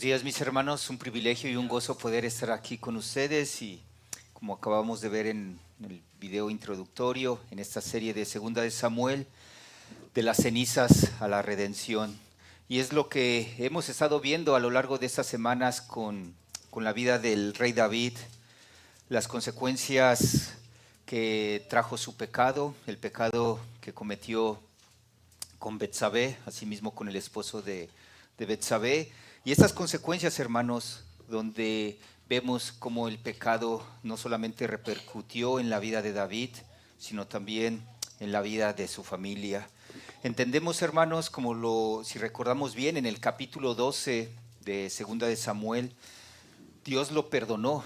días, mis hermanos. Un privilegio y un gozo poder estar aquí con ustedes y como acabamos de ver en el video introductorio en esta serie de Segunda de Samuel, de las cenizas a la redención. Y es lo que hemos estado viendo a lo largo de estas semanas con la vida del rey David, las consecuencias que trajo su pecado, el pecado que cometió con Betsabé, asimismo con el esposo de Betsabé. Y estas consecuencias, hermanos, donde vemos cómo el pecado no solamente repercutió en la vida de David, sino también en la vida de su familia. Entendemos, hermanos, si recordamos bien, en el capítulo 12 de Segunda de Samuel, Dios lo perdonó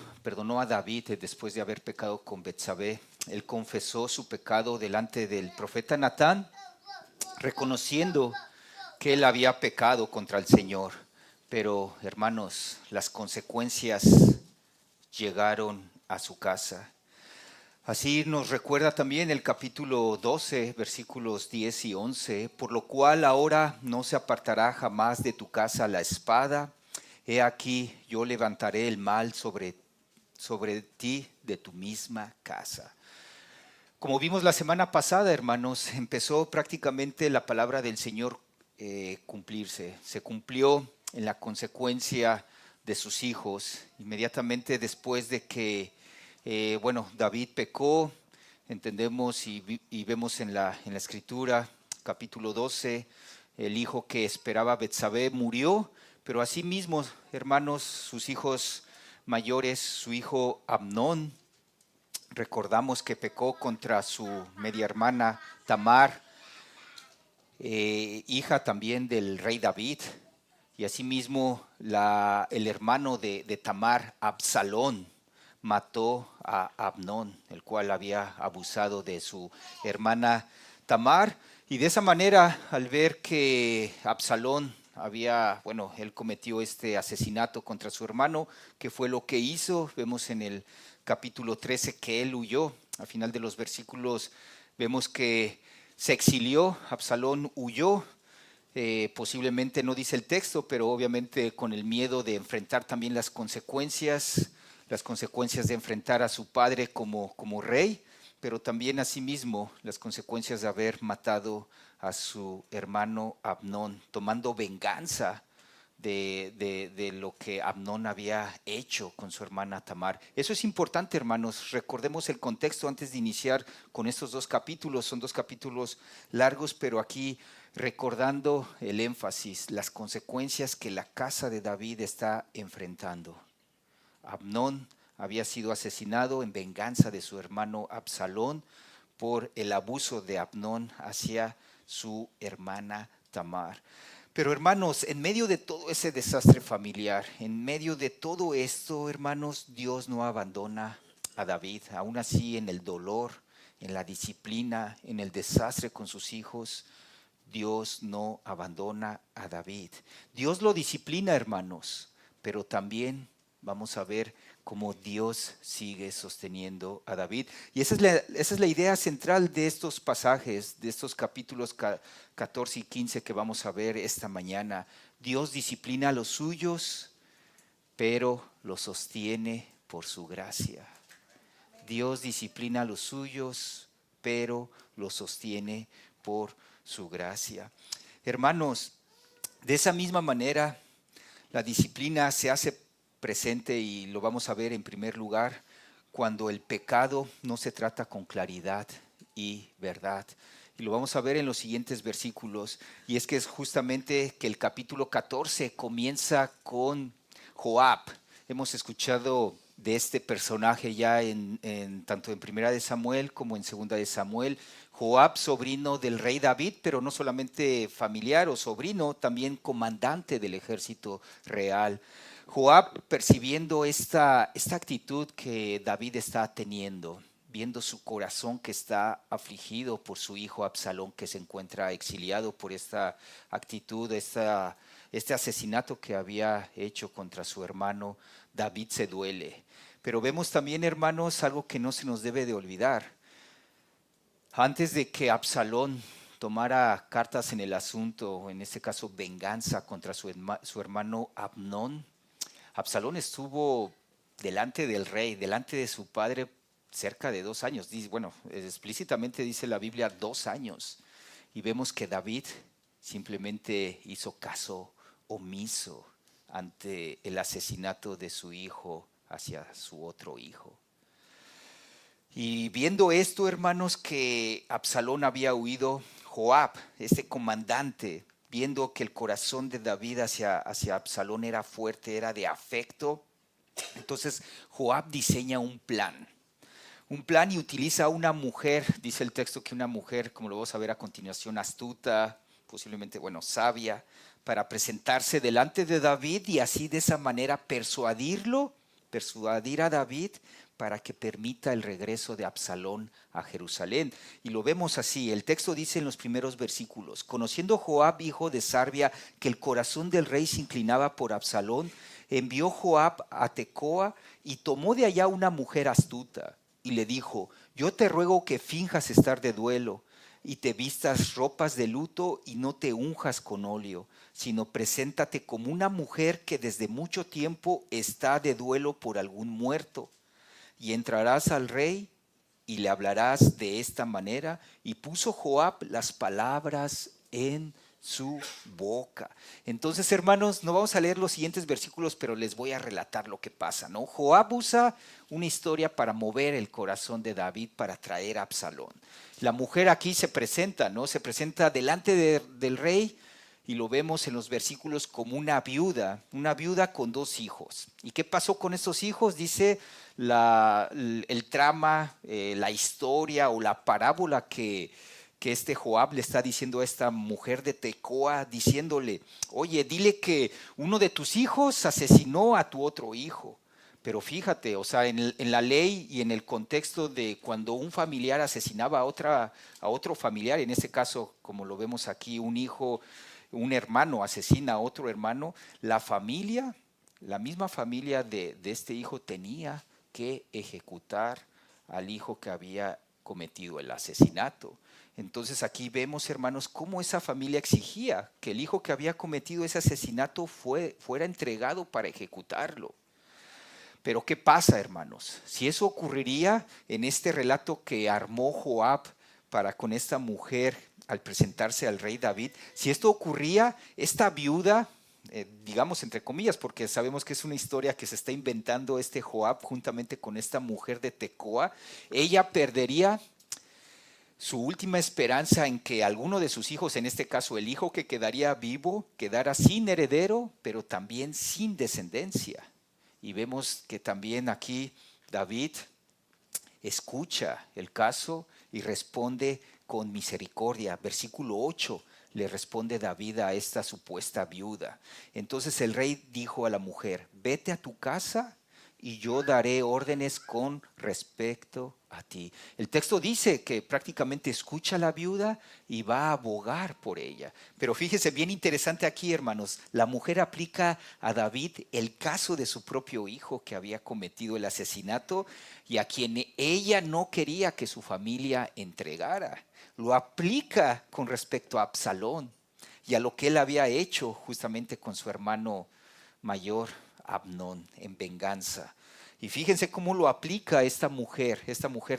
a David después de haber pecado con Betsabé. Él confesó su pecado delante del profeta Natán, reconociendo que él había pecado contra el Señor. Pero, hermanos, las consecuencias llegaron a su casa. Así nos recuerda también el capítulo 12, versículos 10 y 11, por lo cual ahora no se apartará jamás de tu casa la espada. He aquí, yo levantaré el mal sobre ti de tu misma casa. Como vimos la semana pasada, hermanos, empezó prácticamente la palabra del Señor cumplirse. Se cumplió en la consecuencia de sus hijos. Inmediatamente después de que, David pecó, entendemos y vemos en la Escritura, capítulo 12, el hijo que esperaba a Betsabé murió, pero asimismo, hermanos, sus hijos mayores, su hijo Amnón, recordamos que pecó contra su media hermana Tamar, hija también del rey David, y asimismo el hermano de Tamar, Absalón, mató a Amnón, el cual había abusado de su hermana Tamar. Y de esa manera, al ver que Absalón él cometió este asesinato contra su hermano, que fue lo que hizo, vemos en el capítulo 13 que él huyó. Al final de los versículos vemos que se exilió, Absalón huyó, posiblemente no dice el texto, pero obviamente con el miedo de enfrentar también las consecuencias de enfrentar a su padre como rey, pero también asimismo las consecuencias de haber matado a su hermano Amnón, tomando venganza de lo que Amnón había hecho con su hermana Tamar. Eso es importante, hermanos. Recordemos el contexto antes de iniciar con estos dos capítulos. Son dos capítulos largos, pero aquí recordando el énfasis, las consecuencias que la casa de David está enfrentando. Amnón había sido asesinado en venganza de su hermano Absalón por el abuso de Amnón hacia su hermana Tamar. Pero hermanos, en medio de todo ese desastre familiar, en medio de todo esto, hermanos, Dios no abandona a David. Aún así, en el dolor, en la disciplina, en el desastre con sus hijos, Dios no abandona a David. Dios lo disciplina, hermanos, pero también vamos a ver cómo Dios sigue sosteniendo a David. Y esa es la idea central de estos pasajes, de estos capítulos 14 y 15 que vamos a ver esta mañana. Dios disciplina a los suyos, pero los sostiene por su gracia. Dios disciplina a los suyos, pero los sostiene por su gracia. Hermanos, de esa misma manera, la disciplina se hace presente y lo vamos a ver en primer lugar cuando el pecado no se trata con claridad y verdad. Y lo vamos a ver en los siguientes versículos. Y es que es justamente que el capítulo 14 comienza con Joab. Hemos escuchado de este personaje ya tanto en Primera de Samuel como en Segunda de Samuel. Joab, sobrino del rey David, pero no solamente familiar o sobrino, también comandante del ejército real. Joab, percibiendo esta actitud que David está teniendo, viendo su corazón que está afligido por su hijo Absalón, que se encuentra exiliado por esta actitud, este asesinato que había hecho contra su hermano, David se duele. Pero vemos también, hermanos, algo que no se nos debe de olvidar. Antes de que Absalón tomara cartas en el asunto, en este caso venganza contra su hermano Amnón, Absalón estuvo delante del rey, delante de su padre, cerca de 2 años. Bueno, explícitamente dice la Biblia 2 años. Y vemos que David simplemente hizo caso omiso ante el asesinato de su hijo hacia su otro hijo. Y viendo esto, hermanos, que Absalón había huido, Joab, este comandante, viendo que el corazón de David hacia Absalón era fuerte, era de afecto, entonces Joab diseña un plan y utiliza a una mujer, dice el texto que una mujer, como lo vamos a ver a continuación, astuta, posiblemente, sabia, para presentarse delante de David y así de esa manera persuadir a David para que permita el regreso de Absalón a Jerusalén. Y lo vemos así, el texto dice en los primeros versículos: conociendo Joab, hijo de Sarvia, que el corazón del rey se inclinaba por Absalón, envió Joab a Tecoa y tomó de allá una mujer astuta. Y le dijo: yo te ruego que finjas estar de duelo y te vistas ropas de luto y no te unjas con óleo, sino preséntate como una mujer que desde mucho tiempo está de duelo por algún muerto. Y entrarás al rey y le hablarás de esta manera. Y puso Joab las palabras en su boca. Entonces, hermanos, no vamos a leer los siguientes versículos, pero les voy a relatar lo que pasa, ¿no? Joab usa una historia para mover el corazón de David para traer a Absalón. La mujer aquí se presenta, ¿no? Se presenta delante del rey y lo vemos en los versículos como una viuda con 2 hijos. ¿Y qué pasó con esos hijos? Dice el trama, la historia o la parábola que este Joab le está diciendo a esta mujer de Tecoa, diciéndole: oye, dile que uno de tus hijos asesinó a tu otro hijo. Pero fíjate, en la ley y en el contexto de cuando un familiar asesinaba a otro familiar, en este caso, como lo vemos aquí, un hermano asesina a otro hermano, la misma familia de este hijo tenía que ejecutar al hijo que había cometido el asesinato. Entonces aquí vemos, hermanos, cómo esa familia exigía que el hijo que había cometido ese asesinato fuera entregado para ejecutarlo. Pero ¿qué pasa, hermanos? Si eso ocurriría en este relato que armó Joab para con esta mujer al presentarse al rey David, si esto ocurría, esta viuda, digamos entre comillas, porque sabemos que es una historia que se está inventando este Joab juntamente con esta mujer de Tecoa, ella perdería su última esperanza en que alguno de sus hijos, en este caso el hijo que quedaría vivo, quedara sin heredero, pero también sin descendencia. Y vemos que también aquí David escucha el caso y responde con misericordia. Versículo 8, le responde David a esta supuesta viuda. Entonces el rey dijo a la mujer: vete a tu casa y yo daré órdenes con respecto a ti. El texto dice que prácticamente escucha a la viuda y va a abogar por ella. Pero fíjese, bien interesante aquí, hermanos, la mujer aplica a David el caso de su propio hijo que había cometido el asesinato y a quien ella no quería que su familia entregara. Lo aplica con respecto a Absalón y a lo que él había hecho justamente con su hermano mayor, Amnón, en venganza. Y fíjense cómo lo aplica esta mujer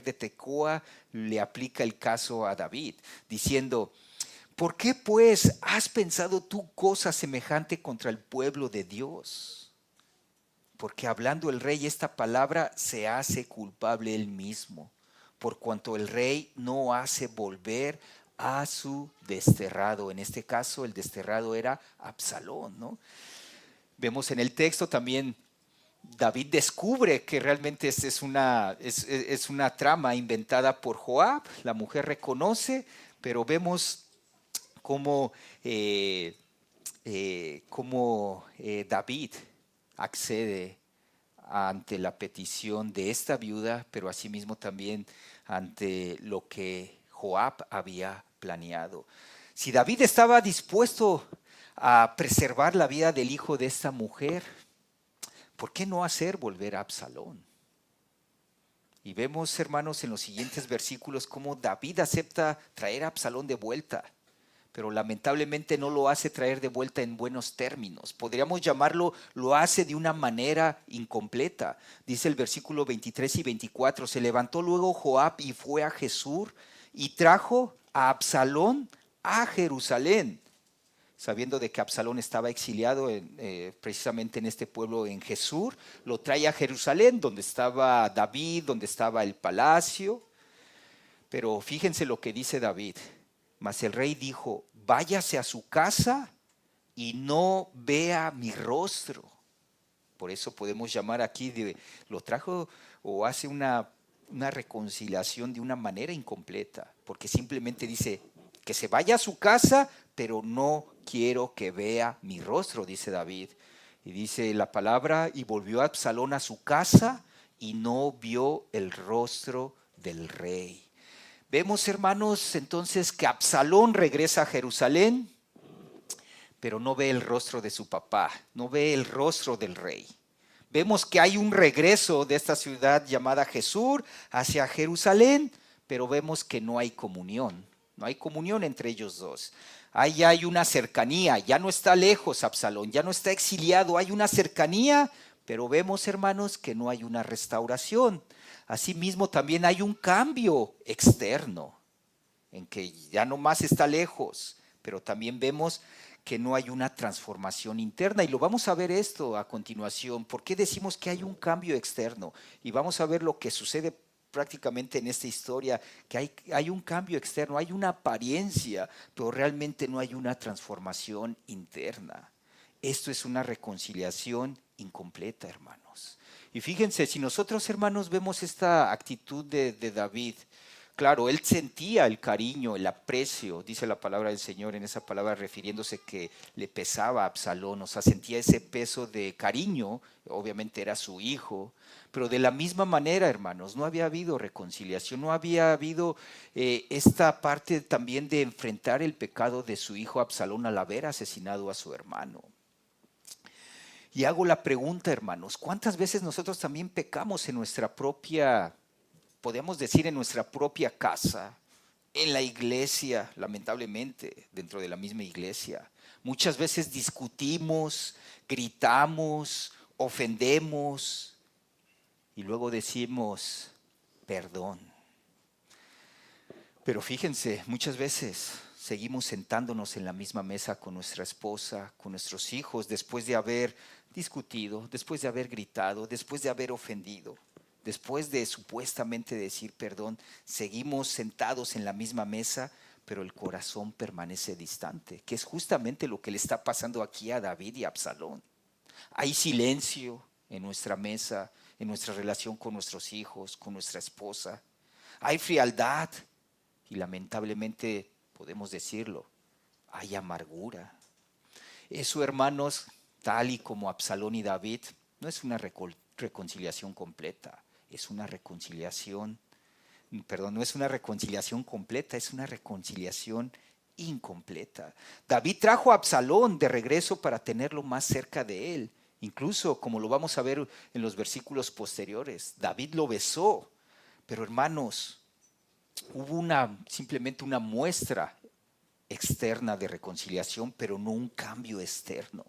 de Tecoa, le aplica el caso a David, diciendo: ¿por qué pues has pensado tú cosa semejante contra el pueblo de Dios? Porque hablando el rey esta palabra se hace culpable él mismo, por cuanto el rey no hace volver a su desterrado. En este caso el desterrado era Absalón, ¿no? Vemos en el texto también David descubre que realmente es una trama inventada por Joab. La mujer reconoce, pero vemos cómo David accede ante la petición de esta viuda, pero asimismo también ante lo que Joab había planeado. Si David estaba dispuesto a preservar la vida del hijo de esta mujer, ¿por qué no hacer volver a Absalón? Y vemos, hermanos, en los siguientes versículos cómo David acepta traer a Absalón de vuelta, pero lamentablemente no lo hace traer de vuelta en buenos términos. Podríamos llamarlo, lo hace de una manera incompleta. Dice el versículo 23 y 24, se levantó luego Joab y fue a Jesús y trajo a Absalón a Jerusalén, sabiendo de que Absalón estaba exiliado precisamente en este pueblo en Jesús, lo trae a Jerusalén, donde estaba David, donde estaba el palacio. Pero fíjense lo que dice David. Mas el rey dijo, váyase a su casa y no vea mi rostro. Por eso podemos llamar aquí, lo trajo o hace una reconciliación de una manera incompleta, porque simplemente dice que se vaya a su casa, pero no quiero que vea mi rostro, dice David. Y dice la palabra, y volvió Absalón a su casa y no vio el rostro del rey. Vemos, hermanos, entonces que Absalón regresa a Jerusalén, pero no ve el rostro de su papá, no ve el rostro del rey. Vemos que hay un regreso de esta ciudad llamada Jesús hacia Jerusalén, pero vemos que no hay comunión. No hay comunión entre ellos dos. Ahí hay una cercanía, ya no está lejos Absalón, ya no está exiliado, hay una cercanía, pero vemos, hermanos, que no hay una restauración. Asimismo, también hay un cambio externo, en que ya no más está lejos, pero también vemos que no hay una transformación interna. Y lo vamos a ver esto a continuación. ¿Por qué decimos que hay un cambio externo? Y vamos a ver lo que sucede prácticamente en esta historia, que hay un cambio externo, hay una apariencia, pero realmente no hay una transformación interna. Esto es una reconciliación incompleta, hermanos. Y fíjense, si nosotros, hermanos, vemos esta actitud de David, claro, él sentía el cariño, el aprecio, dice la palabra del Señor en esa palabra refiriéndose que le pesaba a Absalón, o sea, sentía ese peso de cariño, obviamente era su hijo, pero de la misma manera, hermanos, no había habido reconciliación, no había habido esta parte también de enfrentar el pecado de su hijo Absalón al haber asesinado a su hermano. Y hago la pregunta, hermanos, ¿cuántas veces nosotros también pecamos en nuestra propia, podemos decir en nuestra propia casa, en la iglesia, lamentablemente, dentro de la misma iglesia? Muchas veces discutimos, gritamos, ofendemos y luego decimos perdón. Pero fíjense, muchas veces seguimos sentándonos en la misma mesa con nuestra esposa, con nuestros hijos, después de haber discutido, después de haber gritado, después de haber ofendido. Después de supuestamente decir perdón, seguimos sentados en la misma mesa, pero el corazón permanece distante, que es justamente lo que le está pasando aquí a David y a Absalón. Hay silencio en nuestra mesa, en nuestra relación con nuestros hijos, con nuestra esposa. Hay frialdad y lamentablemente, podemos decirlo, hay amargura. Eso, hermanos, tal y como Absalón y David, no es una reconciliación completa. Es una reconciliación, perdón, no es una reconciliación completa, es una reconciliación incompleta. David trajo a Absalón de regreso para tenerlo más cerca de él. Incluso, como lo vamos a ver en los versículos posteriores, David lo besó. Pero hermanos, hubo simplemente una muestra externa de reconciliación, pero no un cambio externo.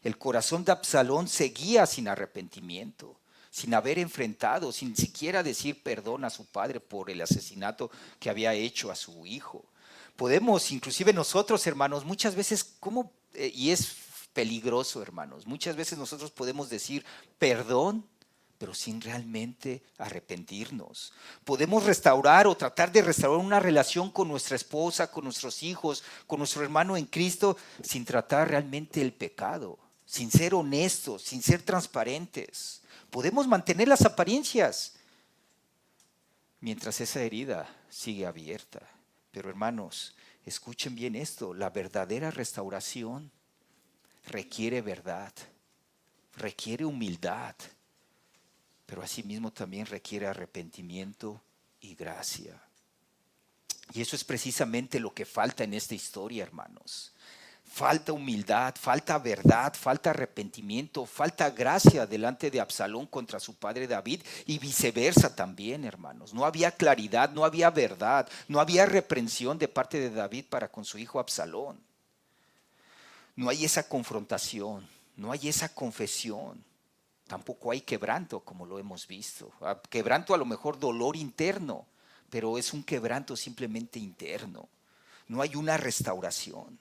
El corazón de Absalón seguía sin arrepentimiento, sin haber enfrentado, sin siquiera decir perdón a su padre por el asesinato que había hecho a su hijo. Podemos, inclusive nosotros, hermanos, muchas veces, y es peligroso, hermanos, muchas veces nosotros podemos decir perdón, pero sin realmente arrepentirnos. Podemos restaurar o tratar de restaurar una relación con nuestra esposa, con nuestros hijos, con nuestro hermano en Cristo, sin tratar realmente el pecado, sin ser honestos, sin ser transparentes. Podemos mantener las apariencias mientras esa herida sigue abierta. Pero hermanos, escuchen bien esto, la verdadera restauración requiere verdad, requiere humildad, pero asimismo también requiere arrepentimiento y gracia. Y eso es precisamente lo que falta en esta historia, hermanos. falta humildad, falta verdad, falta arrepentimiento, falta gracia delante de Absalón contra su padre David y viceversa también, hermanos. No había claridad, no había verdad, no había reprensión de parte de David para con su hijo Absalón. No hay esa confrontación, no hay esa confesión. Tampoco hay quebranto, como lo hemos visto. Quebranto, a lo mejor dolor interno, pero es un quebranto simplemente interno. No hay una restauración.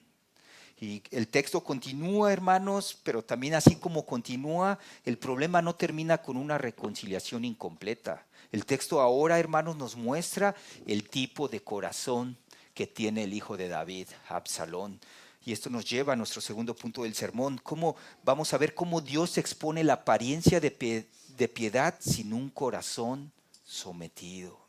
Y el texto continúa, hermanos, pero también así como continúa, el problema no termina con una reconciliación incompleta. El texto ahora, hermanos, nos muestra el tipo de corazón que tiene el hijo de David, Absalón. Y esto nos lleva a nuestro segundo punto del sermón. Vamos a ver cómo Dios expone la apariencia de piedad sin un corazón sometido.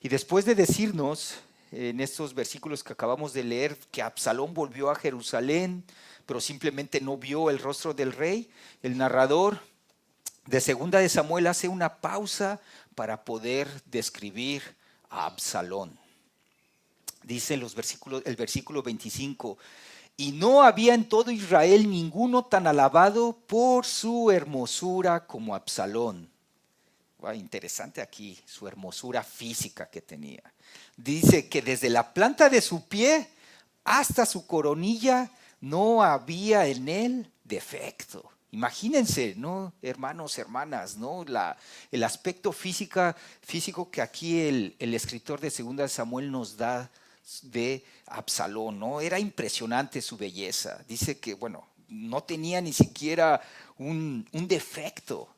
Y después de decirnos en estos versículos que acabamos de leer que Absalón volvió a Jerusalén, pero simplemente no vio el rostro del rey, el narrador de Segunda de Samuel hace una pausa para poder describir a Absalón. Dice el versículo 25, y no había en todo Israel ninguno tan alabado por su hermosura como Absalón. Interesante aquí su hermosura física que tenía. Dice que desde la planta de su pie hasta su coronilla no había en él defecto. Imagínense, ¿no? Hermanos, hermanas, ¿no? El aspecto físico que aquí el escritor de Segunda de Samuel nos da de Absalón, ¿no? Era impresionante su belleza. Dice que, no tenía ni siquiera un defecto.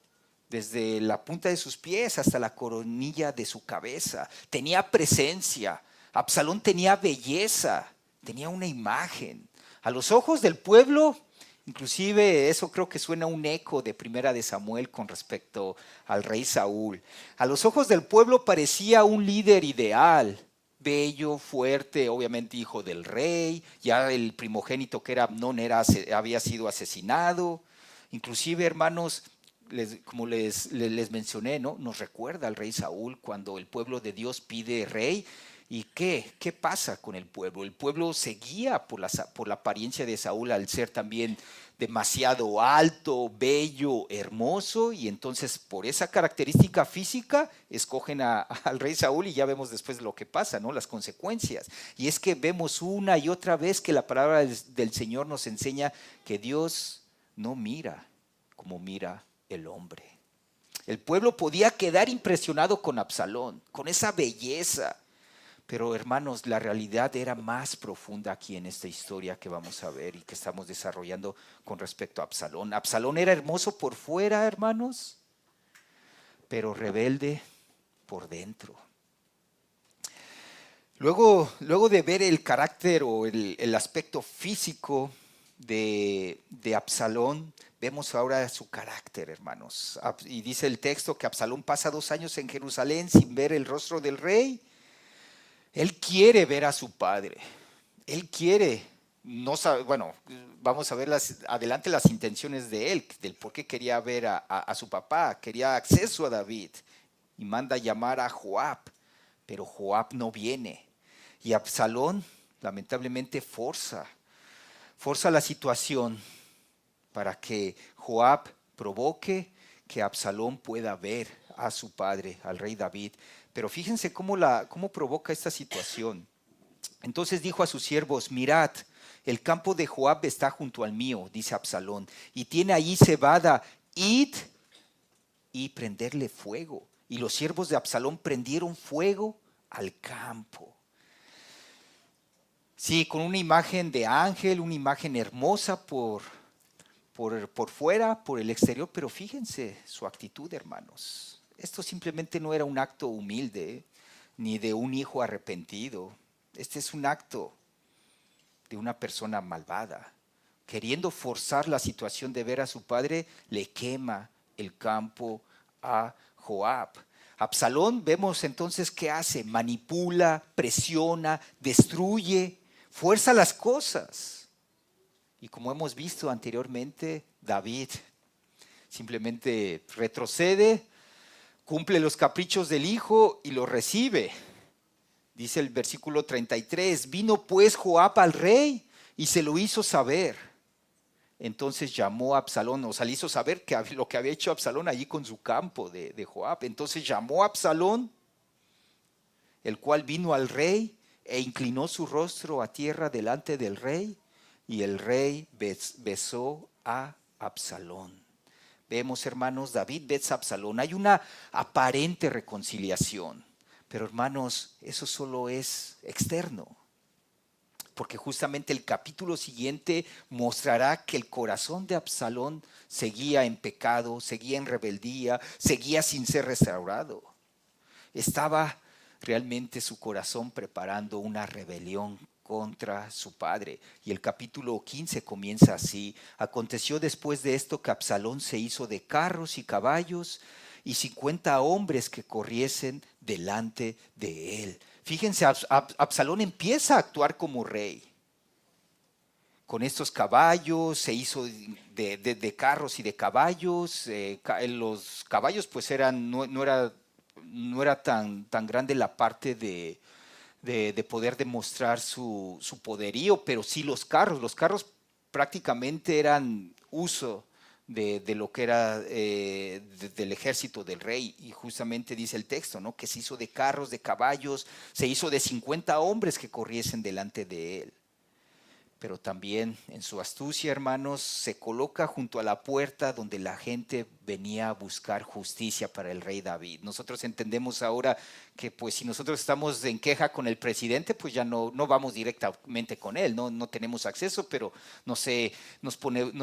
Desde la punta de sus pies hasta la coronilla de su cabeza. Tenía presencia. Absalón tenía belleza. Tenía una imagen. A los ojos del pueblo, inclusive eso creo que suena un eco de Primera de Samuel con respecto al rey Saúl. A los ojos del pueblo parecía un líder ideal. Bello, fuerte, obviamente hijo del rey. Ya el primogénito que era Amnón había sido asesinado. Inclusive, hermanos, como les mencioné, ¿no? Nos recuerda al rey Saúl cuando el pueblo de Dios pide rey. ¿Y qué pasa con el pueblo? El pueblo se guía por la apariencia de Saúl al ser también demasiado alto, bello, hermoso, y entonces por esa característica física escogen al rey Saúl y ya vemos después lo que pasa, ¿no? Las consecuencias. Y es que vemos una y otra vez que la palabra del Señor nos enseña que Dios no mira como mira el hombre. El pueblo podía quedar impresionado con Absalón, con esa belleza. Pero hermanos, la realidad era más profunda aquí en esta historia que vamos a ver y que estamos desarrollando con respecto a Absalón. Absalón era hermoso por fuera, hermanos, pero rebelde por dentro. Luego de ver el carácter o el aspecto físico de Absalón, vemos ahora su carácter, hermanos. Y dice el texto que Absalón pasa 2 años en Jerusalén sin ver el rostro del rey. Él quiere ver a su padre. Él quiere, no sabe, vamos a ver adelante las intenciones de él, del por qué quería ver a su papá. Quería acceso a David y manda llamar a Joab, pero Joab no viene. Y Absalón, lamentablemente, forza la situación para que Joab provoque que Absalón pueda ver a su padre, al rey David. Pero fíjense cómo provoca esta situación. Entonces dijo a sus siervos: mirad, el campo de Joab está junto al mío, dice Absalón, y tiene allí cebada. Id y prenderle fuego. Y los siervos de Absalón prendieron fuego al campo. Sí, con una imagen de ángel, una imagen hermosa por fuera, por el exterior, pero fíjense su actitud, hermanos. Esto simplemente no era un acto humilde, ni de un hijo arrepentido. Este es un acto de una persona malvada. Queriendo forzar la situación de ver a su padre, le quema el campo a Joab. Absalón, vemos entonces qué hace: manipula, presiona, destruye, fuerza las cosas. Y como hemos visto anteriormente, David simplemente retrocede, cumple los caprichos del hijo y lo recibe. Dice el versículo 33, vino pues Joab al rey y se lo hizo saber. Entonces llamó a Absalón, o sea, le hizo saber que lo que había hecho Absalón allí con su campo de Joab. Entonces llamó a Absalón, el cual vino al rey e inclinó su rostro a tierra delante del rey, y el rey besó a Absalón. Vemos, hermanos, David besa a Absalón. Hay una aparente reconciliación, pero hermanos, eso solo es externo, porque justamente el capítulo siguiente mostrará que el corazón de Absalón seguía en pecado, seguía en rebeldía, seguía sin ser restaurado. Estaba realmente su corazón preparando una rebelión contra su padre. Y el capítulo 15 comienza así: aconteció después de esto que Absalón se hizo de carros y caballos y 50 hombres que corriesen delante de él. Fíjense, Absalón empieza a actuar como rey. Con estos caballos, se hizo de carros y de caballos. Los caballos pues no era tan grande la parte de poder demostrar su poderío, pero sí los carros. Los carros prácticamente eran uso de lo que era del ejército del rey. Y justamente dice el texto, ¿no?, que se hizo de carros, de caballos, se hizo de 50 hombres que corriesen delante de él. Pero también en su astucia, hermanos, se coloca junto a la puerta donde la gente venía a buscar justicia para el rey David. Nosotros entendemos ahora que pues si nosotros estamos en queja con el presidente, pues ya no vamos directamente con él, no tenemos acceso, pero no sé, nos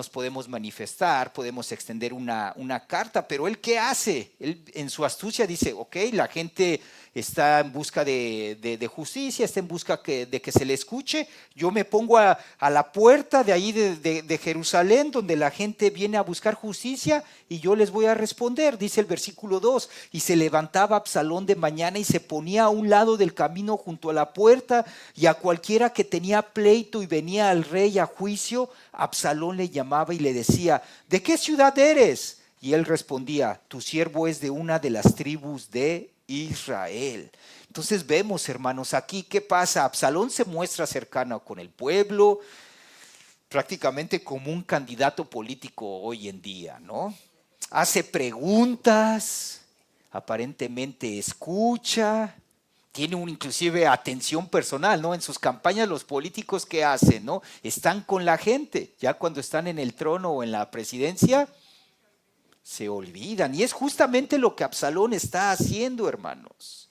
podemos manifestar, podemos extender una carta. Pero él, ¿qué hace? Él en su astucia dice, ok, la gente está en busca de justicia, está en busca de que se le escuche. Yo me pongo a la puerta de ahí de Jerusalén, donde la gente viene a buscar justicia, y yo les voy a responder. Dice el versículo 2, y se levantaba Absalón de mañana y se ponía a un lado del camino junto a la puerta, y a cualquiera que tenía pleito y venía al rey a juicio, Absalón le llamaba y le decía, ¿de qué ciudad eres? Y él respondía, tu siervo es de una de las tribus de Israel. Entonces vemos, hermanos, aquí qué pasa. Absalón se muestra cercano con el pueblo, prácticamente como un candidato político hoy en día, ¿no? Hace preguntas, aparentemente escucha, tiene inclusive atención personal, ¿no? En sus campañas los políticos, ¿qué hacen, no? Están con la gente. Ya cuando están en el trono o en la presidencia, se olvidan. Y es justamente lo que Absalón está haciendo, hermanos.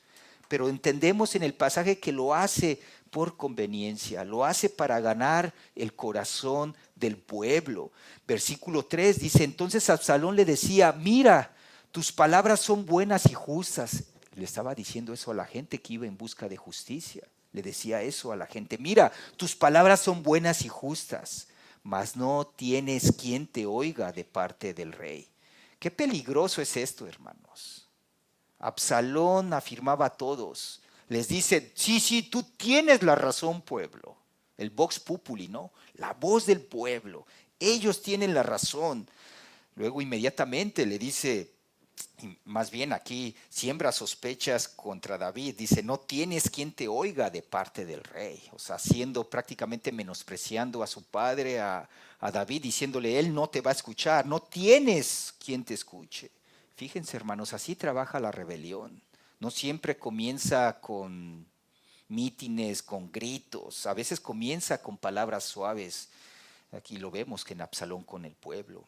Pero entendemos en el pasaje que lo hace por conveniencia, lo hace para ganar el corazón del pueblo. Versículo 3 dice, entonces Absalón le decía, mira, tus palabras son buenas y justas. Le estaba diciendo eso a la gente que iba en busca de justicia. Le decía eso a la gente, mira, tus palabras son buenas y justas, mas no tienes quien te oiga de parte del rey. Qué peligroso es esto, hermanos. Absalón afirmaba a todos, les dice, sí, tú tienes la razón, pueblo. El vox populi, ¿no? La voz del pueblo. Ellos tienen la razón. Luego inmediatamente le dice, más bien aquí siembra sospechas contra David. Dice, no tienes quien te oiga de parte del rey. O sea, prácticamente menospreciando a su padre, a David, diciéndole, él no te va a escuchar. No tienes quien te escuche. Fíjense, hermanos, así trabaja la rebelión. No siempre comienza con mítines, con gritos. A veces comienza con palabras suaves. Aquí lo vemos que en Absalón con el pueblo.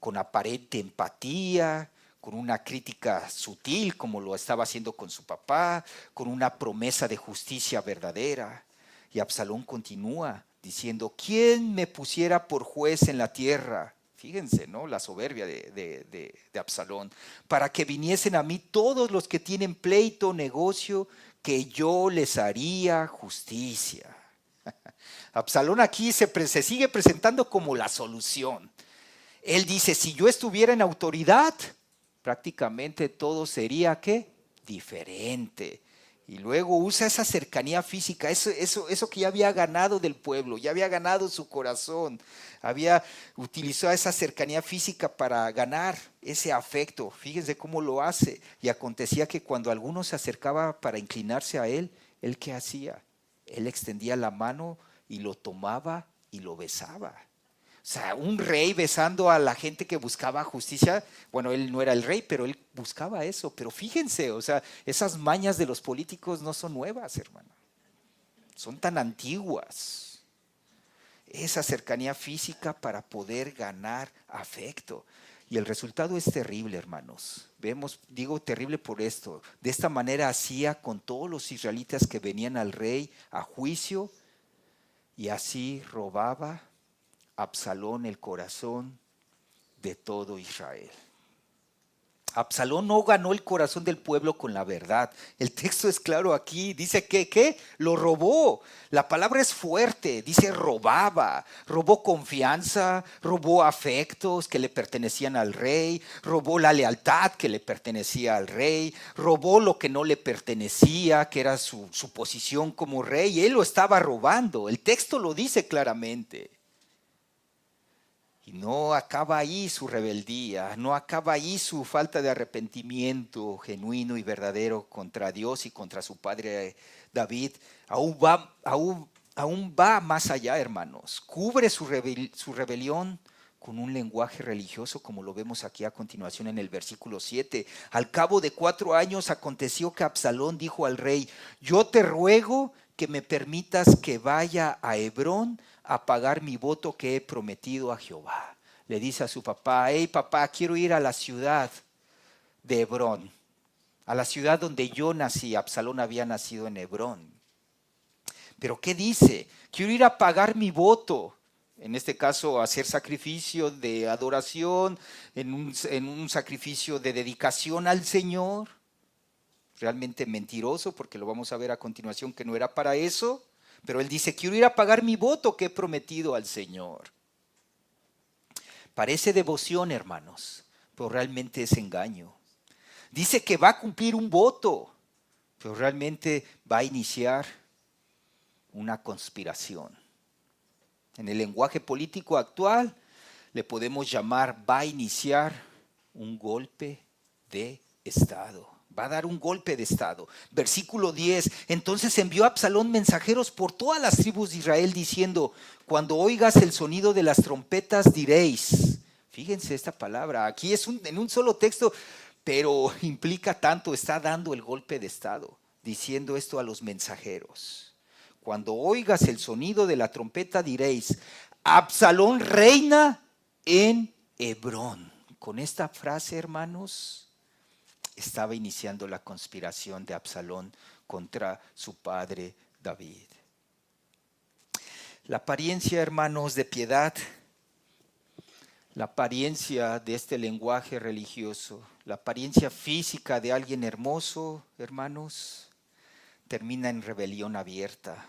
Con aparente empatía, con una crítica sutil como lo estaba haciendo con su papá, con una promesa de justicia verdadera. Y Absalón continúa diciendo, ¿quién me pusiera por juez en la tierra? Fíjense, ¿no?, la soberbia de Absalón. Para que viniesen a mí todos los que tienen pleito, negocio, que yo les haría justicia. Absalón aquí se sigue presentando como la solución. Él dice, si yo estuviera en autoridad, prácticamente todo sería, ¿qué?, diferente. Y luego usa esa cercanía física, eso que ya había ganado del pueblo, ya había ganado su corazón, había utilizado esa cercanía física para ganar ese afecto. Fíjense cómo lo hace. Y acontecía que cuando alguno se acercaba para inclinarse a él, ¿él qué hacía? Él extendía la mano y lo tomaba y lo besaba. O sea, un rey besando a la gente que buscaba justicia. Bueno, él no era el rey, pero él buscaba eso. Pero fíjense, o sea, esas mañas de los políticos no son nuevas, hermano. Son tan antiguas. Esa cercanía física para poder ganar afecto. Y el resultado es terrible, hermanos. Vemos, digo terrible por esto. De esta manera hacía con todos los israelitas que venían al rey a juicio, y así robaba Absalón el corazón de todo Israel. Absalón no ganó el corazón del pueblo con la verdad. El texto es claro aquí. Dice que ¿qué? Lo robó. La palabra es fuerte. Dice robaba. Robó confianza, robó afectos que le pertenecían al rey, robó la lealtad que le pertenecía al rey, robó lo que no le pertenecía, que era su posición como rey. Él lo estaba robando. El texto lo dice claramente. Y no acaba ahí su rebeldía, no acaba ahí su falta de arrepentimiento genuino y verdadero contra Dios y contra su padre David. Aún va más allá, hermanos. Cubre su rebelión con un lenguaje religioso, como lo vemos aquí a continuación en el versículo 7. Al cabo de 4 años aconteció que Absalón dijo al rey: yo te ruego que me permitas que vaya a Hebrón a pagar mi voto que he prometido a Jehová. Le dice a su papá: hey papá, quiero ir a la ciudad de Hebrón, a la ciudad donde yo nací. Absalón había nacido en Hebrón. Pero ¿qué dice? Quiero ir a pagar mi voto. En este caso, hacer sacrificio de adoración, en un sacrificio de dedicación al Señor. Realmente mentiroso, porque lo vamos a ver a continuación que no era para eso. Pero él dice: quiero ir a pagar mi voto que he prometido al Señor. Parece devoción, hermanos, pero realmente es engaño. Dice que va a cumplir un voto, pero realmente va a iniciar una conspiración. En el lenguaje político actual le podemos llamar: va a iniciar un golpe de Estado. Va a dar un golpe de Estado. Versículo 10. Entonces envió Absalón mensajeros por todas las tribus de Israel diciendo: cuando oigas el sonido de las trompetas diréis. Fíjense esta palabra. Aquí es en un solo texto, pero implica tanto. Está dando el golpe de Estado, diciendo esto a los mensajeros. Cuando oigas el sonido de la trompeta diréis: Absalón reina en Hebrón. Con esta frase, hermanos, estaba iniciando la conspiración de Absalón contra su padre David. La apariencia, hermanos, de piedad, la apariencia de este lenguaje religioso, la apariencia física de alguien hermoso, hermanos, termina en rebelión abierta.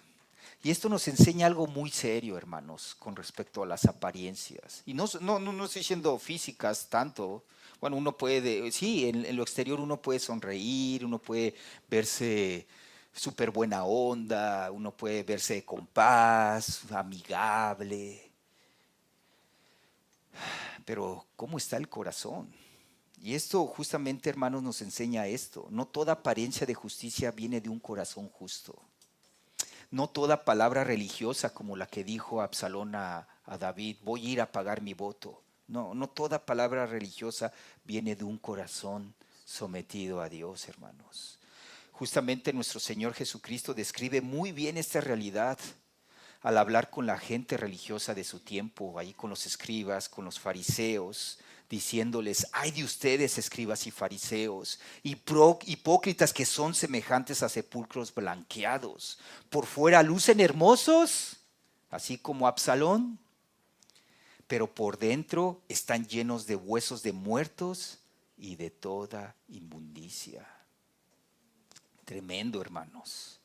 Y esto nos enseña algo muy serio, hermanos, con respecto a las apariencias. Y no estoy diciendo físicas tanto. Bueno, uno puede, sí, en lo exterior uno puede sonreír, uno puede verse súper buena onda, uno puede verse con paz, amigable. Pero ¿cómo está el corazón? Y esto justamente, hermanos, nos enseña esto. No toda apariencia de justicia viene de un corazón justo. No toda palabra religiosa como la que dijo Absalón a David: voy a ir a pagar mi voto. No toda palabra religiosa viene de un corazón sometido a Dios, hermanos. Justamente nuestro Señor Jesucristo describe muy bien esta realidad al hablar con la gente religiosa de su tiempo, ahí con los escribas, con los fariseos, diciéndoles: ay de ustedes, escribas y fariseos, hipócritas que son semejantes a sepulcros blanqueados. Por fuera lucen hermosos, así como Absalón, pero por dentro están llenos de huesos de muertos y de toda inmundicia. Tremendo, hermanos.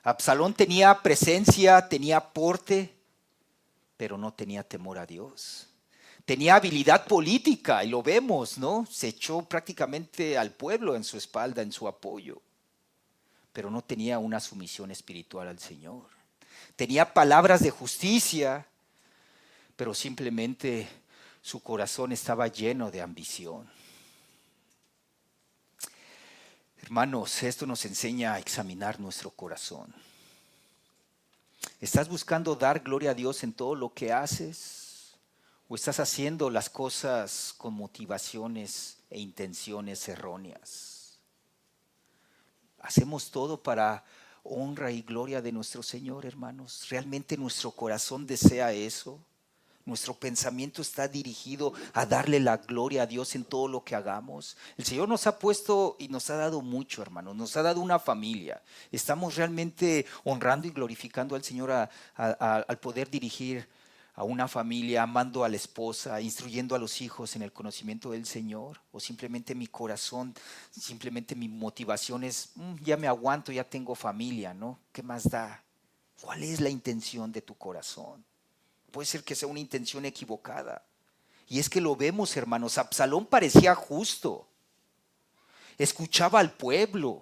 Absalón tenía presencia, tenía porte, pero no tenía temor a Dios. Tenía habilidad política, y lo vemos, ¿no? Se echó prácticamente al pueblo en su espalda, en su apoyo, pero no tenía una sumisión espiritual al Señor. Tenía palabras de justicia, pero simplemente su corazón estaba lleno de ambición. Hermanos, esto nos enseña a examinar nuestro corazón. ¿Estás buscando dar gloria a Dios en todo lo que haces? ¿O estás haciendo las cosas con motivaciones e intenciones erróneas? ¿Hacemos todo para honra y gloria de nuestro Señor, hermanos? ¿Realmente nuestro corazón desea eso? ¿Nuestro pensamiento está dirigido a darle la gloria a Dios en todo lo que hagamos? El Señor nos ha puesto y nos ha dado mucho, hermanos. Nos ha dado una familia. Estamos realmente honrando y glorificando al Señor al poder dirigir a una familia, amando a la esposa, instruyendo a los hijos en el conocimiento del Señor. O simplemente mi corazón, simplemente mi motivación es, ya me aguanto, ya tengo familia, ¿no? ¿Qué más da? ¿Cuál es la intención de tu corazón? Puede ser que sea una intención equivocada. Y es que lo vemos, hermanos. Absalón parecía justo. Escuchaba al pueblo.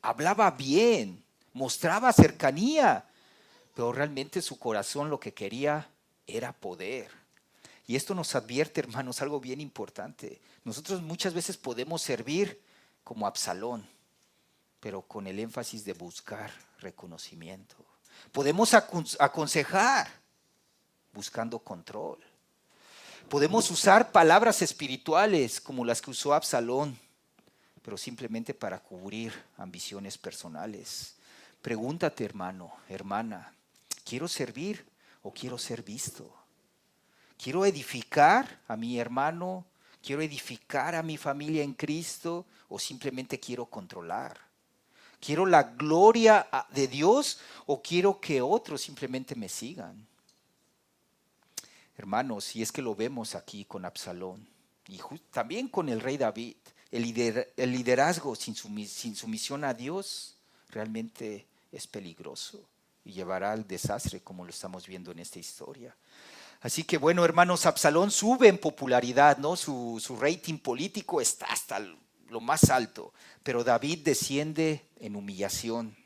Hablaba bien. Mostraba cercanía. Pero realmente su corazón lo que quería era poder. Y esto nos advierte, hermanos, algo bien importante. Nosotros muchas veces podemos servir como Absalón, pero con el énfasis de buscar reconocimiento. Podemos aconsejar buscando control. Podemos usar palabras espirituales como las que usó Absalón, pero simplemente para cubrir ambiciones personales. Pregúntate, hermano, hermana, ¿quiero servir o quiero ser visto? ¿Quiero edificar a mi hermano? ¿Quiero edificar a mi familia en Cristo o simplemente quiero controlar? ¿Quiero la gloria de Dios o quiero que otros simplemente me sigan? Hermanos, si es que lo vemos aquí con Absalón y también con el rey David, el liderazgo sin sumisión a Dios realmente es peligroso y llevará al desastre como lo estamos viendo en esta historia. Así que bueno, hermanos, Absalón sube en popularidad, ¿no? Su rating político está hasta lo más alto, pero David desciende en humillación.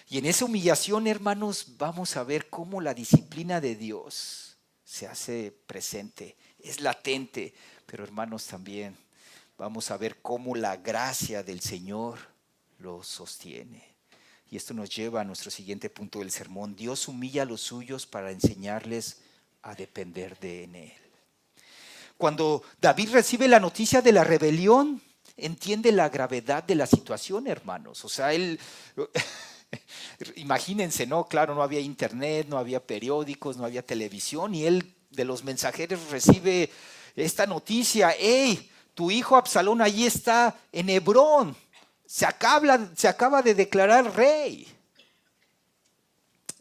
Y en esa humillación, hermanos, vamos a ver cómo la disciplina de Dios se hace presente, es latente, pero hermanos también vamos a ver cómo la gracia del Señor lo sostiene. Y esto nos lleva a nuestro siguiente punto del sermón. Dios humilla a los suyos para enseñarles a depender de Él. Cuando David recibe la noticia de la rebelión, entiende la gravedad de la situación, hermanos. O sea, él... Imagínense, ¿no? Claro, no había internet, no había periódicos, no había televisión y él de los mensajeros recibe esta noticia: hey, tu hijo Absalón allí está en Hebrón, se acaba de declarar rey.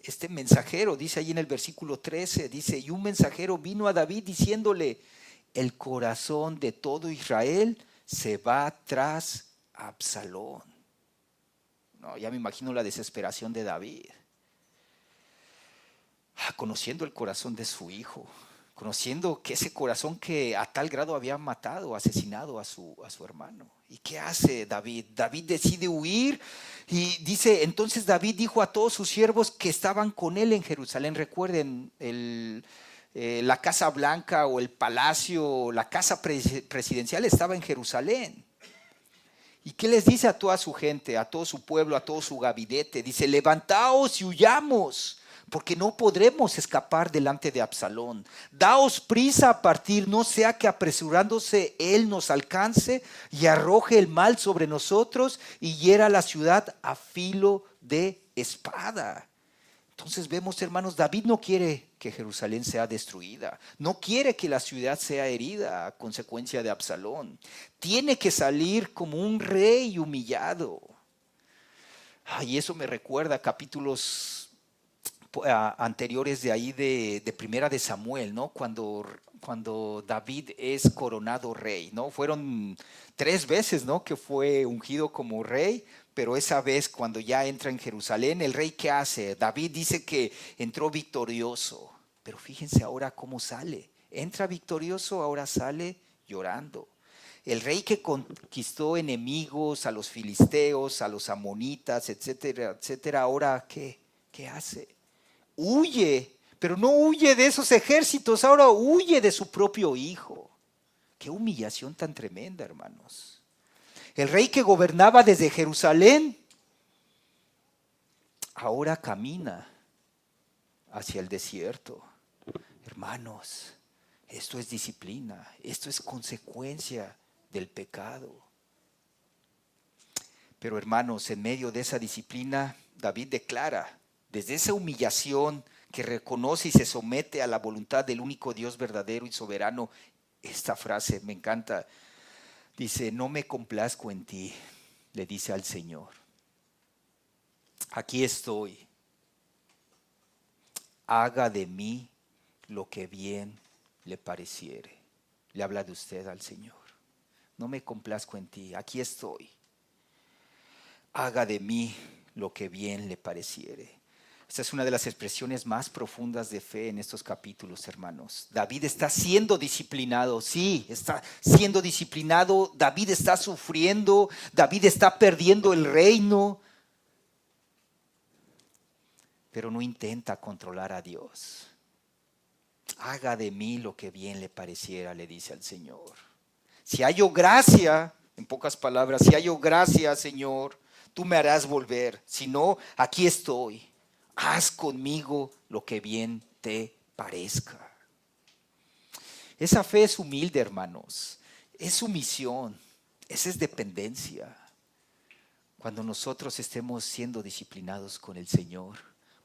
Este mensajero, dice allí en el versículo 13, dice, y un mensajero vino a David diciéndole, el corazón de todo Israel se va tras Absalón. No, ya me imagino la desesperación de David. Conociendo el corazón de su hijo, conociendo que ese corazón que a tal grado había matado, asesinado a su hermano. ¿Y qué hace David? David decide huir y dice, entonces David dijo a todos sus siervos que estaban con él en Jerusalén. Recuerden, la Casa Blanca o el palacio, la casa presidencial estaba en Jerusalén. ¿Y qué les dice a toda su gente, a todo su pueblo, a todo su gabinete? Dice, levantaos y huyamos, porque no podremos escapar delante de Absalón. Daos prisa a partir, no sea que apresurándose él nos alcance y arroje el mal sobre nosotros y hiera la ciudad a filo de espada. Entonces vemos, hermanos, David no quiere que Jerusalén sea destruida, no quiere que la ciudad sea herida a consecuencia de Absalón. Tiene que salir como un rey humillado. Y eso me recuerda a capítulos anteriores de ahí de Primera de Samuel, ¿no? Cuando David es coronado rey, ¿no? Fueron 3 veces, ¿no? Que fue ungido como rey. Pero esa vez cuando ya entra en Jerusalén, ¿el rey qué hace? David dice que entró victorioso. Pero fíjense ahora cómo sale. Entra victorioso, ahora sale llorando. El rey que conquistó enemigos, a los filisteos, a los amonitas, etcétera, etcétera, ahora ¿qué hace? Huye, pero no huye de esos ejércitos, ahora huye de su propio hijo. Qué humillación tan tremenda, hermanos. El rey que gobernaba desde Jerusalén ahora camina hacia el desierto. Hermanos, esto es disciplina, esto es consecuencia del pecado. Pero hermanos, en medio de esa disciplina, David declara, desde esa humillación que reconoce y se somete a la voluntad del único Dios verdadero y soberano, esta frase me encanta. Dice, no me complazco en ti, le dice al Señor. Aquí estoy. Haga de mí lo que bien le pareciere. Le habla de usted al Señor. No me complazco en ti, aquí estoy. Haga de mí lo que bien le pareciere. Esta es una de las expresiones más profundas de fe en estos capítulos, hermanos. David está siendo disciplinado, sí, está siendo disciplinado. David está sufriendo, David está perdiendo el reino, pero no intenta controlar a Dios. Haga de mí lo que bien le pareciera, le dice al Señor. Si hallo gracia, en pocas palabras, si hallo gracia, Señor, tú me harás volver. Si no, aquí estoy. Haz conmigo lo que bien te parezca. Esa fe es humilde, hermanos. Es sumisión. Esa es dependencia. Cuando nosotros estemos siendo disciplinados con el Señor,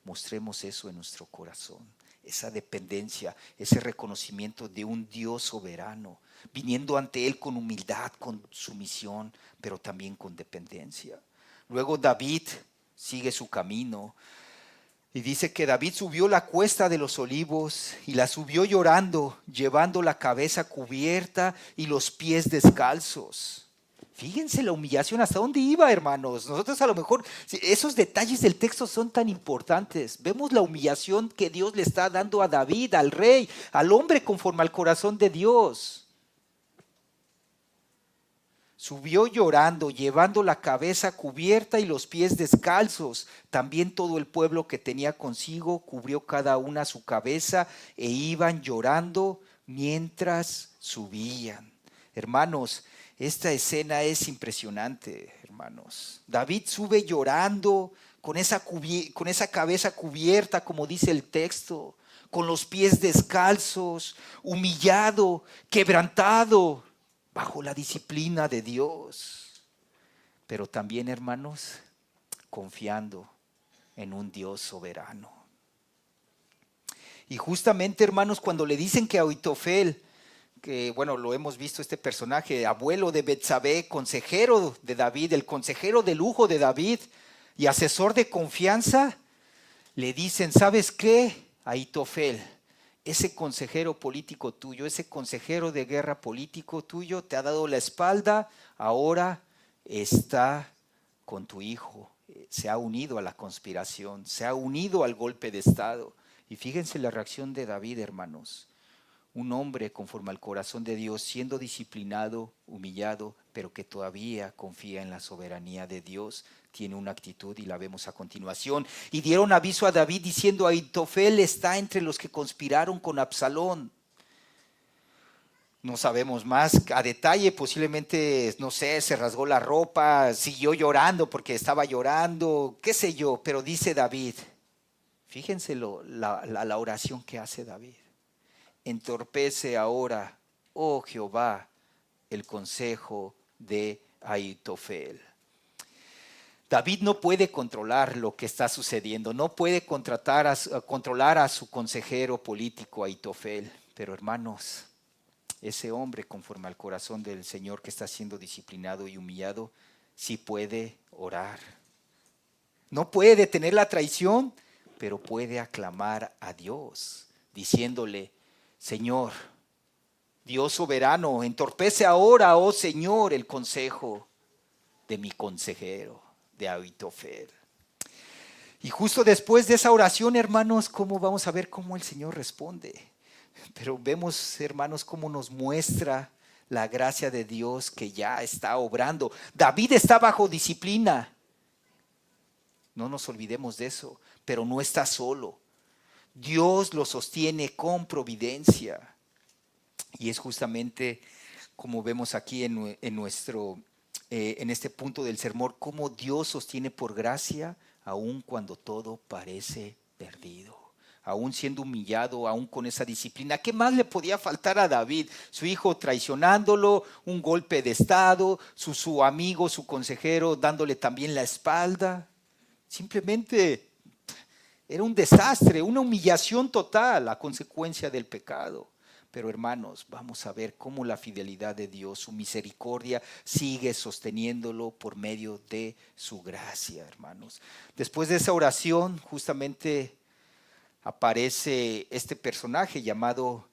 mostremos eso en nuestro corazón. Esa dependencia, ese reconocimiento de un Dios soberano, viniendo ante Él con humildad, con sumisión, pero también con dependencia. Luego David sigue su camino. Y dice que David subió la cuesta de los olivos y la subió llorando, llevando la cabeza cubierta y los pies descalzos. Fíjense la humillación, hasta dónde iba, hermanos. Nosotros a lo mejor, esos detalles del texto son tan importantes. Vemos la humillación que Dios le está dando a David, al rey, al hombre conforme al corazón de Dios. Subió llorando, llevando la cabeza cubierta y los pies descalzos. También todo el pueblo que tenía consigo cubrió cada una su cabeza e iban llorando mientras subían. Hermanos, esta escena es impresionante, hermanos. David sube llorando con esa cabeza cubierta, como dice el texto, con los pies descalzos, humillado, quebrantado, bajo la disciplina de Dios, pero también, hermanos, confiando en un Dios soberano. Y justamente, hermanos, cuando le dicen que Ahitofel, que bueno, lo hemos visto este personaje, abuelo de Betsabé, consejero de David, el consejero de lujo de David y asesor de confianza, le dicen, ¿sabes qué, Ahitofel? Ese consejero político tuyo, ese consejero de guerra político tuyo te ha dado la espalda, ahora está con tu hijo, se ha unido a la conspiración, se ha unido al golpe de Estado. Y fíjense la reacción de David, hermanos. Un hombre conforme al corazón de Dios, siendo disciplinado, humillado, pero que todavía confía en la soberanía de Dios, tiene una actitud y la vemos a continuación. Y dieron aviso a David diciendo, Ahitofel está entre los que conspiraron con Absalón. No sabemos más a detalle, posiblemente, no sé, se rasgó la ropa, siguió llorando porque estaba llorando, qué sé yo, pero dice David, fíjense la oración que hace David. Entorpece ahora, oh Jehová, el consejo de Ahitofel. David no puede controlar lo que está sucediendo, no puede controlar a su consejero político Ahitofel, pero hermanos, ese hombre conforme al corazón del Señor que está siendo disciplinado y humillado, sí puede orar. No puede detener la traición, pero puede aclamar a Dios, diciéndole, Señor, Dios soberano, entorpece ahora, oh Señor, el consejo de mi consejero, de Ahitofel. Y justo después de esa oración, hermanos, ¿cómo vamos a ver cómo el Señor responde? Pero vemos, hermanos, cómo nos muestra la gracia de Dios que ya está obrando. David está bajo disciplina. No nos olvidemos de eso, pero no está solo. Dios lo sostiene con providencia. Y es justamente como vemos aquí en este punto del sermón, cómo Dios sostiene por gracia, aun cuando todo parece perdido. aún siendo humillado, aún con esa disciplina. ¿Qué más le podía faltar a David? Su hijo traicionándolo, un golpe de estado, su amigo, su consejero dándole también la espalda. Simplemente era un desastre, una humillación total a consecuencia del pecado. Pero hermanos, vamos a ver cómo la fidelidad de Dios, su misericordia, sigue sosteniéndolo por medio de su gracia, hermanos. Después de esa oración, justamente aparece este personaje llamado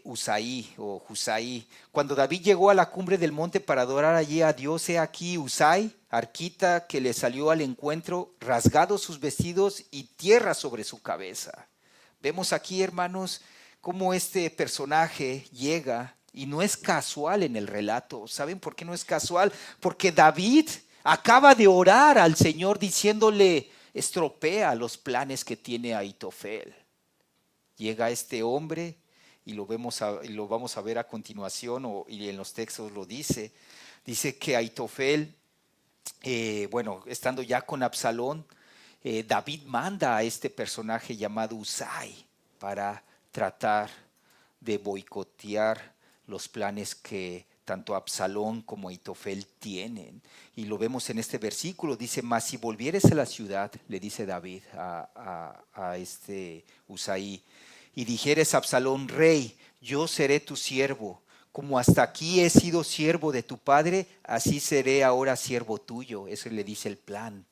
Usaí o Husai. Cuando David llegó a la cumbre del monte para adorar allí a Dios, he aquí Usai, arquita, que le salió al encuentro, rasgados sus vestidos y tierra sobre su cabeza. Vemos aquí, hermanos, cómo este personaje llega y no es casual en el relato. ¿Saben por qué no es casual? Porque David acaba de orar al Señor diciéndole: estropea los planes que tiene Ahitofel. Llega este hombre y lo vamos a ver a continuación, y en los textos lo dice. Dice que Ahitofel, estando ya con Absalón, David manda a este personaje llamado Usai para tratar de boicotear los planes que tanto Absalón como Ahitofel tienen. Y lo vemos en este versículo, dice: mas si volvieres a la ciudad, le dice David a este Usai, y dijeres a Absalón: rey, yo seré tu siervo, como hasta aquí he sido siervo de tu padre, así seré ahora siervo tuyo. Eso le dice el plan,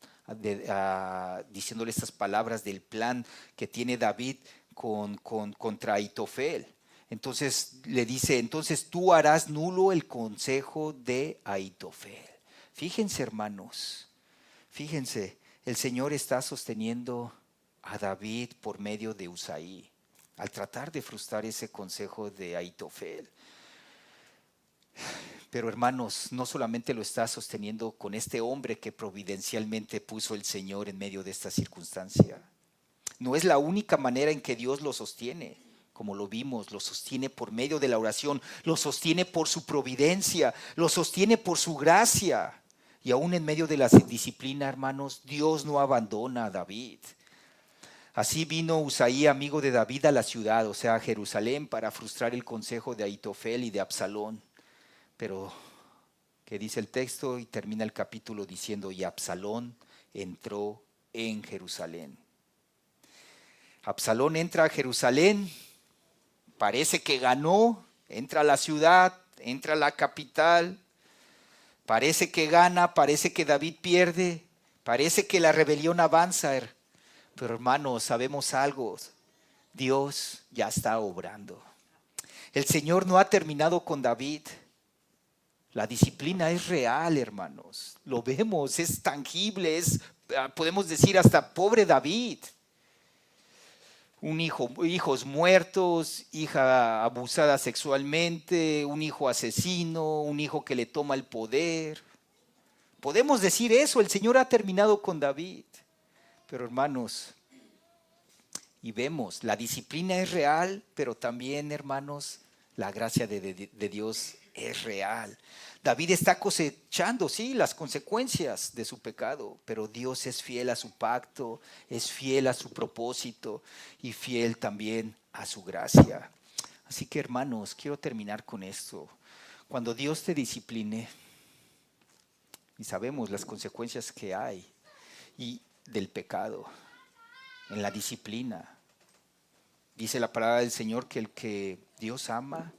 diciéndole estas palabras del plan que tiene David contra Ahitofel. Entonces le dice: entonces tú harás nulo el consejo de Ahitofel. Fíjense, hermanos, fíjense, el Señor está sosteniendo a David por medio de Usai, al tratar de frustrar ese consejo de Ahitofel. Pero hermanos, no solamente lo está sosteniendo con este hombre que providencialmente puso el Señor en medio de esta circunstancia. No es la única manera en que Dios lo sostiene. Como lo vimos, lo sostiene por medio de la oración, lo sostiene por su providencia, lo sostiene por su gracia. Y aún en medio de la disciplina, hermanos, Dios no abandona a David. Así vino Usai, amigo de David, a la ciudad, o sea, a Jerusalén, para frustrar el consejo de Ahitofel y de Absalón. Pero, ¿qué dice el texto? Y termina el capítulo diciendo: y Absalón entró en Jerusalén. Absalón entra a Jerusalén, parece que ganó, entra a la ciudad, entra a la capital, parece que gana, parece que David pierde, parece que la rebelión avanza. Pero hermanos, sabemos algo: Dios ya está obrando. El Señor no ha terminado con David. La disciplina es real, hermanos. Lo vemos, es tangible, podemos decir hasta pobre David. Hijos muertos, hija abusada sexualmente, un hijo asesino, un hijo que le toma el poder. Podemos decir eso, el Señor ha terminado con David. Pero hermanos, y vemos, la disciplina es real, pero también, hermanos, la gracia de Dios es real. David está cosechando, sí, las consecuencias de su pecado, pero Dios es fiel a su pacto, es fiel a su propósito y fiel también a su gracia. Así que, hermanos, quiero terminar con esto. Cuando Dios te discipline, y sabemos las consecuencias que hay y del pecado, en la disciplina, dice la palabra del Señor que el que Dios ama,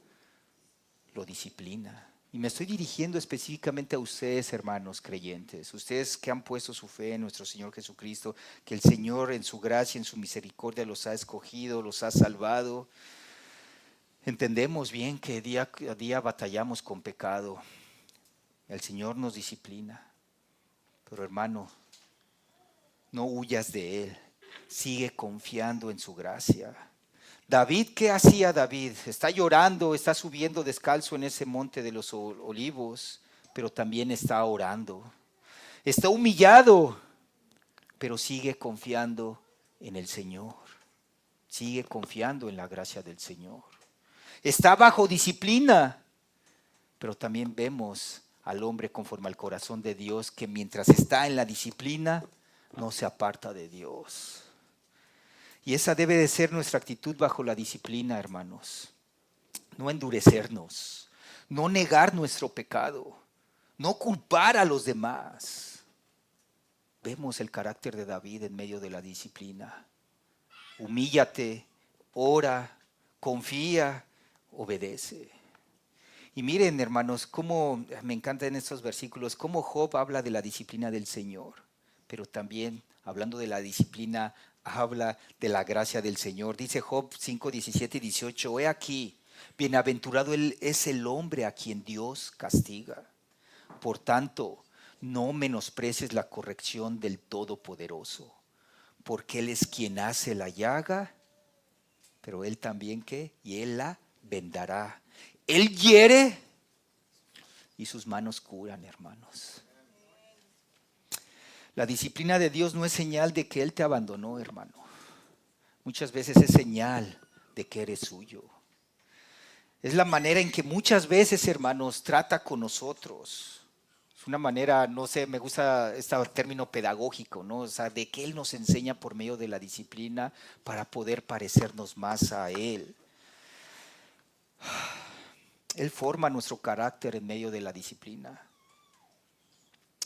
lo disciplina. Y me estoy dirigiendo específicamente a ustedes, hermanos creyentes, ustedes que han puesto su fe en nuestro Señor Jesucristo, que el Señor en su gracia, en su misericordia los ha escogido, los ha salvado. Entendemos bien que día a día batallamos con pecado. El Señor nos disciplina. Pero hermano, no huyas de Él. Sigue confiando en su gracia. David, ¿qué hacía David? Está llorando, está subiendo descalzo en ese monte de los olivos, pero también está orando. Está humillado, pero sigue confiando en el Señor. Sigue confiando en la gracia del Señor. Está bajo disciplina, pero también vemos al hombre conforme al corazón de Dios que mientras está en la disciplina no se aparta de Dios. Y esa debe de ser nuestra actitud bajo la disciplina, hermanos. No endurecernos, no negar nuestro pecado, no culpar a los demás. Vemos el carácter de David en medio de la disciplina. Humíllate, ora, confía, obedece. Y miren, hermanos, cómo me encantan estos versículos, cómo Job habla de la disciplina del Señor, pero también hablando de la disciplina, habla de la gracia del Señor. Dice Job 5, 17 y 18, he aquí, bienaventurado él es el hombre a quien Dios castiga. Por tanto, no menosprecies la corrección del Todopoderoso, porque Él es quien hace la llaga, pero Él también, ¿qué? Y Él la vendará. Él hiere y sus manos curan, hermanos. La disciplina de Dios no es señal de que Él te abandonó, hermano. Muchas veces es señal de que eres suyo. Es la manera en que muchas veces, hermanos, trata con nosotros. Es una manera, no sé, me gusta este término pedagógico, ¿no? O sea, de que Él nos enseña por medio de la disciplina para poder parecernos más a Él. Él forma nuestro carácter en medio de la disciplina.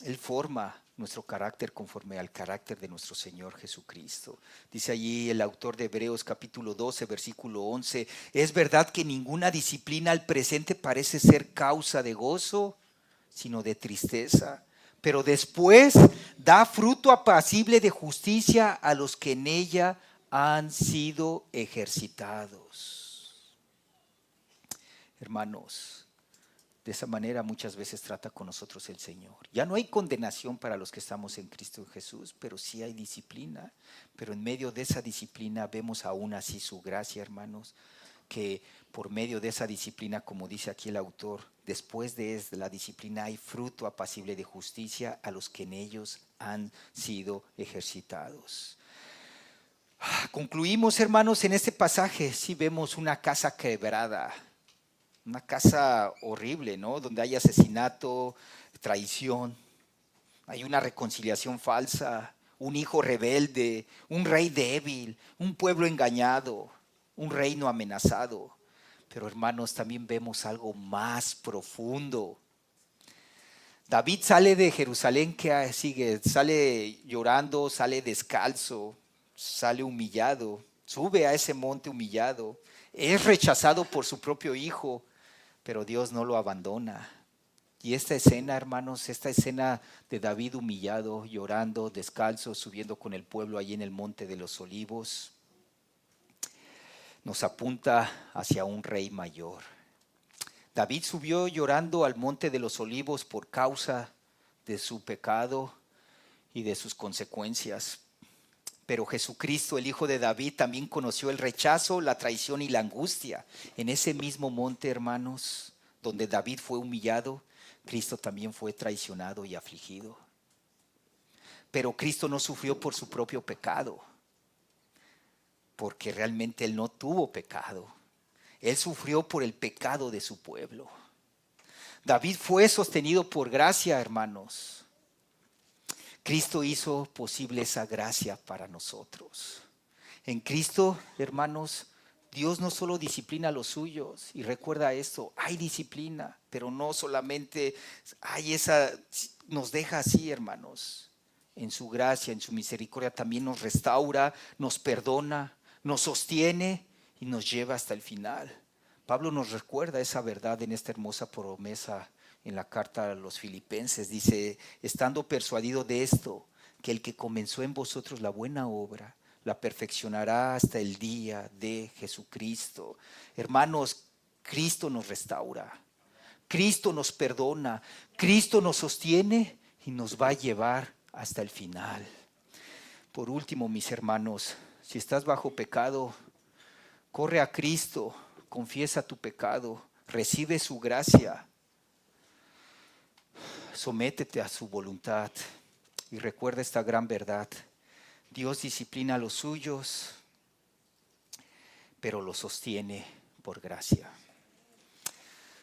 Él forma nuestro carácter conforme al carácter de nuestro Señor Jesucristo. Dice allí el autor de Hebreos capítulo 12, versículo 11, es verdad que ninguna disciplina al presente parece ser causa de gozo, sino de tristeza, pero después da fruto apacible de justicia a los que en ella han sido ejercitados. Hermanos, de esa manera muchas veces trata con nosotros el Señor. Ya no hay condenación para los que estamos en Cristo Jesús, pero sí hay disciplina. Pero en medio de esa disciplina vemos aún así su gracia, hermanos, que por medio de esa disciplina, como dice aquí el autor, después de la disciplina hay fruto apacible de justicia a los que en ellos han sido ejercitados. Concluimos, hermanos, en este pasaje, sí vemos una casa quebrada. Una casa horrible, ¿no? Donde hay asesinato, traición, hay una reconciliación falsa, un hijo rebelde, un rey débil, un pueblo engañado, un reino amenazado. Pero hermanos, también vemos algo más profundo. David sale de Jerusalén, ¿qué sigue? Sale llorando, sale descalzo, sale humillado, sube a ese monte humillado, es rechazado por su propio hijo. Pero Dios no lo abandona. Y esta escena, hermanos, esta escena de David humillado, llorando, descalzo, subiendo con el pueblo allí en el monte de los olivos, nos apunta hacia un rey mayor. David subió llorando al monte de los olivos por causa de su pecado y de sus consecuencias. Pero Jesucristo, el Hijo de David, también conoció el rechazo, la traición y la angustia. En ese mismo monte, hermanos, donde David fue humillado, Cristo también fue traicionado y afligido. Pero Cristo no sufrió por su propio pecado, porque realmente Él no tuvo pecado. Él sufrió por el pecado de su pueblo. David fue sostenido por gracia, hermanos. Cristo hizo posible esa gracia para nosotros. En Cristo, hermanos, Dios no solo disciplina a los suyos, y recuerda esto, hay disciplina, pero no solamente hay esa, nos deja así, hermanos. En su gracia, en su misericordia también nos restaura, nos perdona, nos sostiene y nos lleva hasta el final. Pablo nos recuerda esa verdad en esta hermosa promesa en la carta a los Filipenses. Dice, estando persuadido de esto, que el que comenzó en vosotros la buena obra, la perfeccionará hasta el día de Jesucristo. Hermanos, Cristo nos restaura, Cristo nos perdona, Cristo nos sostiene y nos va a llevar hasta el final. Por último, mis hermanos, si estás bajo pecado, corre a Cristo, confiesa tu pecado, recibe su gracia, sométete a su voluntad y recuerda esta gran verdad. Dios disciplina a los suyos, pero los sostiene por gracia.